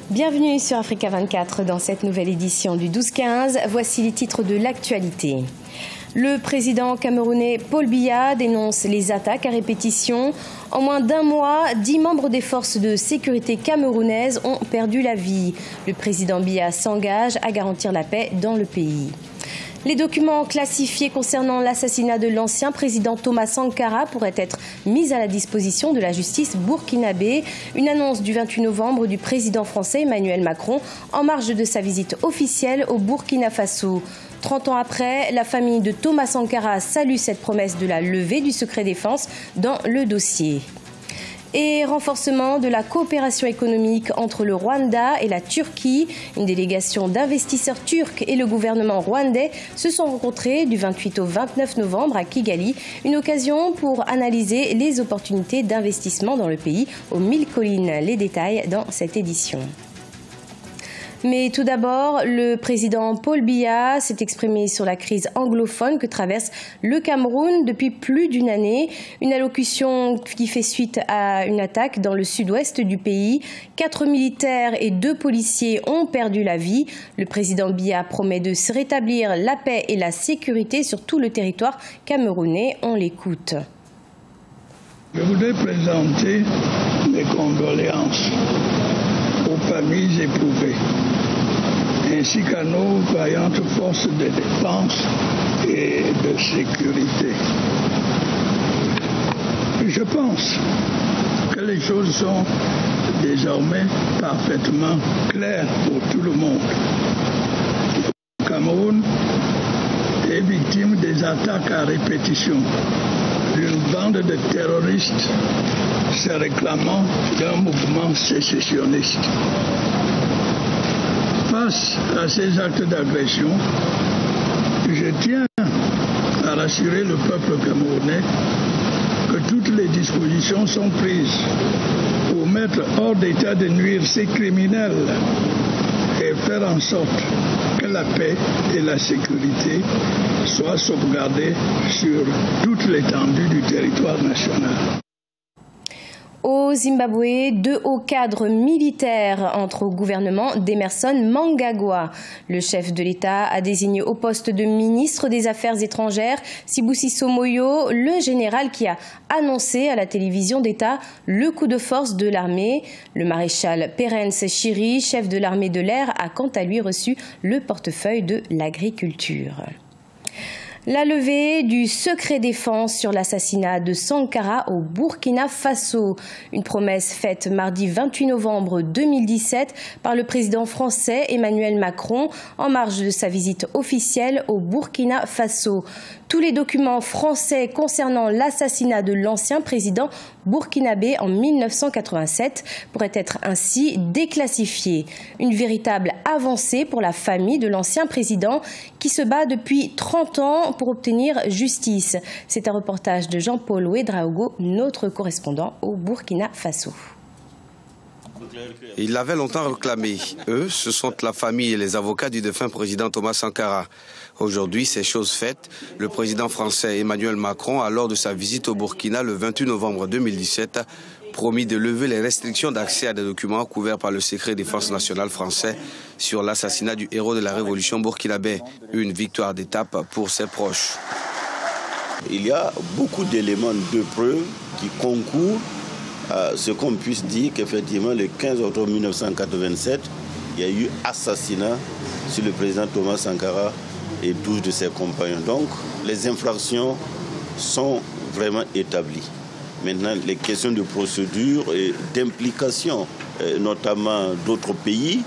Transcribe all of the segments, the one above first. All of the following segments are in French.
Bienvenue sur Africa 24 dans cette nouvelle édition du 12-15. Voici les titres de l'actualité. Le président camerounais Paul Biya dénonce les attaques à répétition. En moins d'un mois, 10 membres des forces de sécurité camerounaises ont perdu la vie. Le président Biya s'engage à garantir la paix dans le pays. Les documents classifiés concernant l'assassinat de l'ancien président Thomas Sankara pourraient être mis à la disposition de la justice burkinabé. Une annonce du 28 novembre du président français Emmanuel Macron en marge de sa visite officielle au Burkina Faso. 30 ans après, la famille de Thomas Sankara salue cette promesse de la levée du secret défense dans le dossier. Et renforcement de la coopération économique entre le Rwanda et la Turquie. Une délégation d'investisseurs turcs et le gouvernement rwandais se sont rencontrés du 28 au 29 novembre à Kigali. Une occasion pour analyser les opportunités d'investissement dans le pays aux 1000 collines. Les détails dans cette édition. Mais tout d'abord, le président Paul Biya s'est exprimé sur la crise anglophone que traverse le Cameroun depuis plus d'une année. Une allocution qui fait suite à une attaque dans le sud-ouest du pays. 4 militaires et 2 policiers ont perdu la vie. Le président Biya promet de se rétablir la paix et la sécurité sur tout le territoire camerounais. On l'écoute. Je voudrais présenter mes condoléances aux familles éprouvées, ainsi qu'à nos vaillantes forces de défense et de sécurité. Je pense que les choses sont désormais parfaitement claires pour tout le monde. Le Cameroun est victime des attaques à répétition d'une bande de terroristes se réclamant d'un mouvement sécessionniste. Face à ces actes d'agression, je tiens à rassurer le peuple camerounais que toutes les dispositions sont prises pour mettre hors d'état de nuire ces criminels et faire en sorte que la paix et la sécurité soient sauvegardées sur toute l'étendue du territoire national. Au Zimbabwe, 2 hauts cadres militaires entrent au gouvernement d'Emerson Mnangagwa. Le chef de l'État a désigné au poste de ministre des Affaires étrangères Sibusiso Moyo, le général qui a annoncé à la télévision d'État le coup de force de l'armée. Le maréchal Perence Shiri, chef de l'armée de l'air, a quant à lui reçu le portefeuille de l'agriculture. La levée du secret défense sur l'assassinat de Sankara au Burkina Faso. Une promesse faite mardi 28 novembre 2017 par le président français Emmanuel Macron en marge de sa visite officielle au Burkina Faso. Tous les documents français concernant l'assassinat de l'ancien président burkinabé en 1987 pourraient être ainsi déclassifiés. Une véritable avancée pour la famille de l'ancien président qui se bat depuis 30 ans pour obtenir justice. C'est un reportage de Jean-Paul Ouedraogo, notre correspondant au Burkina Faso. Ils l'avaient longtemps réclamé. Eux, ce sont la famille et les avocats du défunt président Thomas Sankara. Aujourd'hui, c'est chose faite. Le président français Emmanuel Macron, à lors de sa visite au Burkina le 28 novembre 2017, promis de lever les restrictions d'accès à des documents couverts par le secret défense nationale français sur l'assassinat du héros de la révolution burkinabé. Une victoire d'étape pour ses proches. Il y a beaucoup d'éléments de preuve qui concourent à ce qu'on puisse dire qu'effectivement, le 15 octobre 1987, il y a eu assassinat sur le président Thomas Sankara et 12 de ses compagnons. Donc, les infractions sont vraiment établies. Maintenant, les questions de procédure et d'implication, notamment d'autres pays.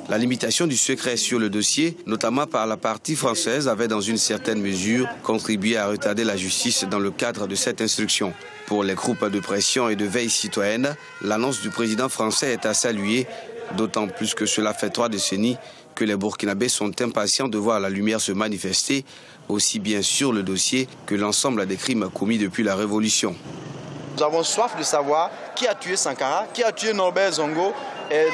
La limitation du secret sur le dossier, notamment par la partie française, avait dans une certaine mesure contribué à retarder la justice dans le cadre de cette instruction. Pour les groupes de pression et de veille citoyenne, l'annonce du président français est à saluer, d'autant plus que cela fait 3 décennies que les Burkinabés sont impatients de voir la lumière se manifester, aussi bien sur le dossier que l'ensemble des crimes commis depuis la Révolution. Nous avons soif de savoir qui a tué Sankara, qui a tué Norbert Zongo,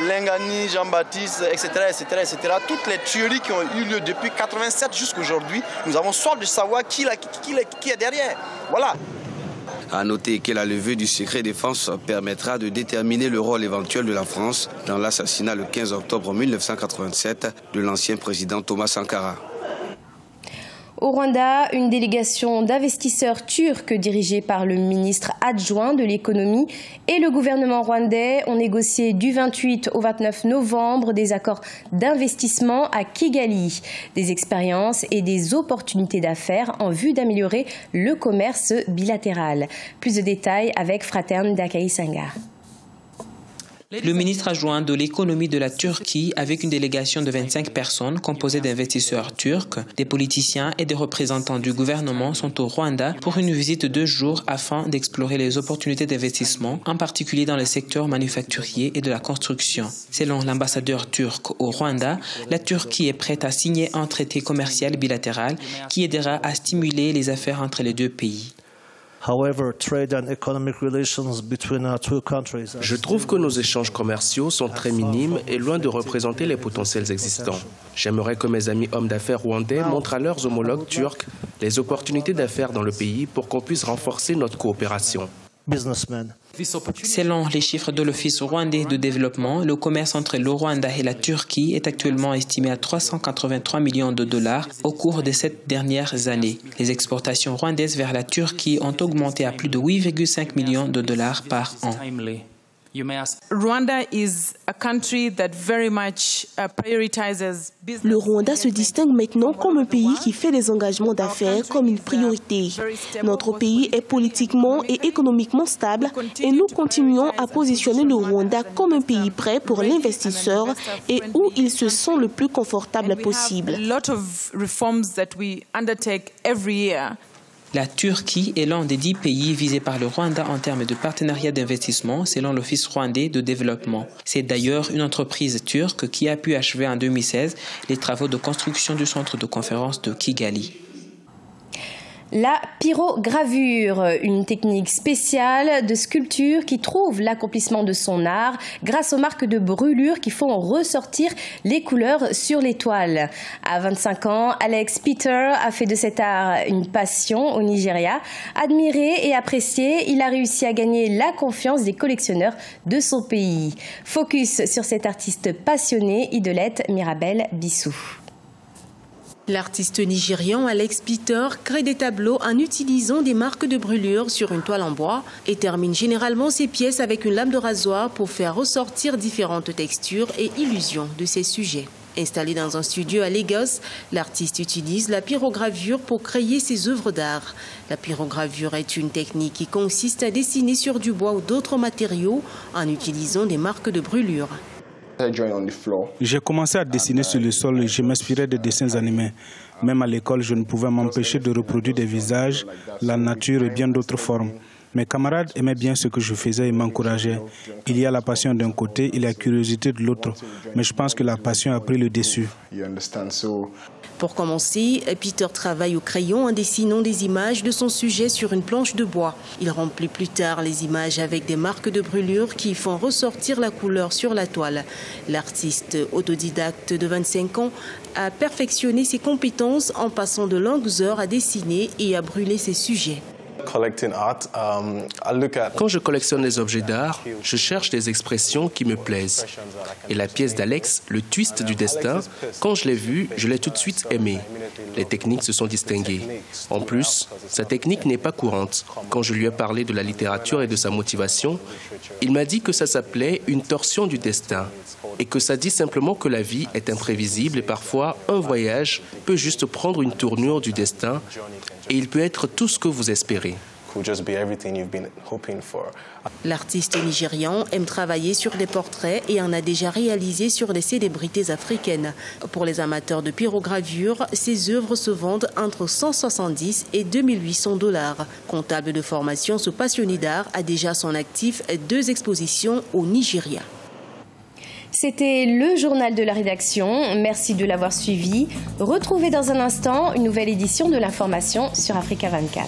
Lengani, Jean-Baptiste, etc., etc., etc. Toutes les tueries qui ont eu lieu depuis 1987 jusqu'à aujourd'hui, nous avons soif de savoir qui est derrière. Voilà. À noter que la levée du secret défense permettra de déterminer le rôle éventuel de la France dans l'assassinat le 15 octobre 1987 de l'ancien président Thomas Sankara. Au Rwanda, une délégation d'investisseurs turcs dirigée par le ministre adjoint de l'économie et le gouvernement rwandais ont négocié du 28 au 29 novembre des accords d'investissement à Kigali, des expériences et des opportunités d'affaires en vue d'améliorer le commerce bilatéral. Plus de détails avec Fraterne Dakaïsanga. Le ministre adjoint de l'économie de la Turquie, avec une délégation de 25 personnes composée d'investisseurs turcs, des politiciens et des représentants du gouvernement, sont au Rwanda pour une visite de 2 jours afin d'explorer les opportunités d'investissement, en particulier dans le secteur manufacturier et de la construction. Selon l'ambassadeur turc au Rwanda, la Turquie est prête à signer un traité commercial bilatéral qui aidera à stimuler les affaires entre les 2 pays. Je trouve que nos échanges commerciaux sont très minimes et loin de représenter les potentiels existants. J'aimerais que mes amis hommes d'affaires rwandais montrent à leurs homologues turcs les opportunités d'affaires dans le pays pour qu'on puisse renforcer notre coopération. Selon les chiffres de l'Office rwandais de développement, le commerce entre le Rwanda et la Turquie est actuellement estimé à 383 millions de dollars au cours des 7 dernières années. Les exportations rwandaises vers la Turquie ont augmenté à plus de 8,5 millions de dollars par an. Le Rwanda se distingue maintenant comme un pays qui fait les engagements d'affaires comme une priorité. Notre pays est politiquement et économiquement stable et nous continuons à positionner le Rwanda comme un pays prêt pour l'investisseur et où il se sent le plus confortable possible. La Turquie est l'un des 10 pays visés par le Rwanda en termes de partenariat d'investissement, selon l'Office rwandais de développement. C'est d'ailleurs une entreprise turque qui a pu achever en 2016 les travaux de construction du centre de conférence de Kigali. La pyrogravure, une technique spéciale de sculpture qui trouve l'accomplissement de son art grâce aux marques de brûlure qui font ressortir les couleurs sur les toiles. À 25 ans, Alex Peter a fait de cet art une passion au Nigeria. Admiré et apprécié, il a réussi à gagner la confiance des collectionneurs de son pays. Focus sur cet artiste passionné, Idolette Mirabel Bissou. L'artiste nigérian Alex Peter crée des tableaux en utilisant des marques de brûlure sur une toile en bois et termine généralement ses pièces avec une lame de rasoir pour faire ressortir différentes textures et illusions de ses sujets. Installé dans un studio à Lagos, l'artiste utilise la pyrogravure pour créer ses œuvres d'art. La pyrogravure est une technique qui consiste à dessiner sur du bois ou d'autres matériaux en utilisant des marques de brûlure. J'ai commencé à dessiner sur le sol et je m'inspirais de dessins animés. Même à l'école, je ne pouvais m'empêcher de reproduire des visages, la nature et bien d'autres formes. Mes camarades aimaient bien ce que je faisais et m'encourageaient. Il y a la passion d'un côté et la curiosité de l'autre, mais je pense que la passion a pris le dessus. Pour commencer, Peter travaille au crayon en dessinant des images de son sujet sur une planche de bois. Il remplit plus tard les images avec des marques de brûlure qui font ressortir la couleur sur la toile. L'artiste autodidacte de 25 ans a perfectionné ses compétences en passant de longues heures à dessiner et à brûler ses sujets. Quand je collectionne les objets d'art, je cherche des expressions qui me plaisent. Et la pièce d'Alex, le twist du destin, quand je l'ai vue, je l'ai tout de suite aimé. Les techniques se sont distinguées. En plus, sa technique n'est pas courante. Quand je lui ai parlé de la littérature et de sa motivation, il m'a dit que ça s'appelait une torsion du destin et que ça dit simplement que la vie est imprévisible et parfois un voyage peut juste prendre une tournure du destin et il peut être tout ce que vous espérez. L'artiste nigérian aime travailler sur des portraits et en a déjà réalisé sur des célébrités africaines. Pour les amateurs de pyrogravure, ses œuvres se vendent entre 170 et 2800 $. Comptable de formation, ce passionné d'art a déjà à son actif 2 expositions au Nigeria. C'était le journal de la rédaction. Merci de l'avoir suivi. Retrouvez dans un instant une nouvelle édition de l'information sur Africa 24.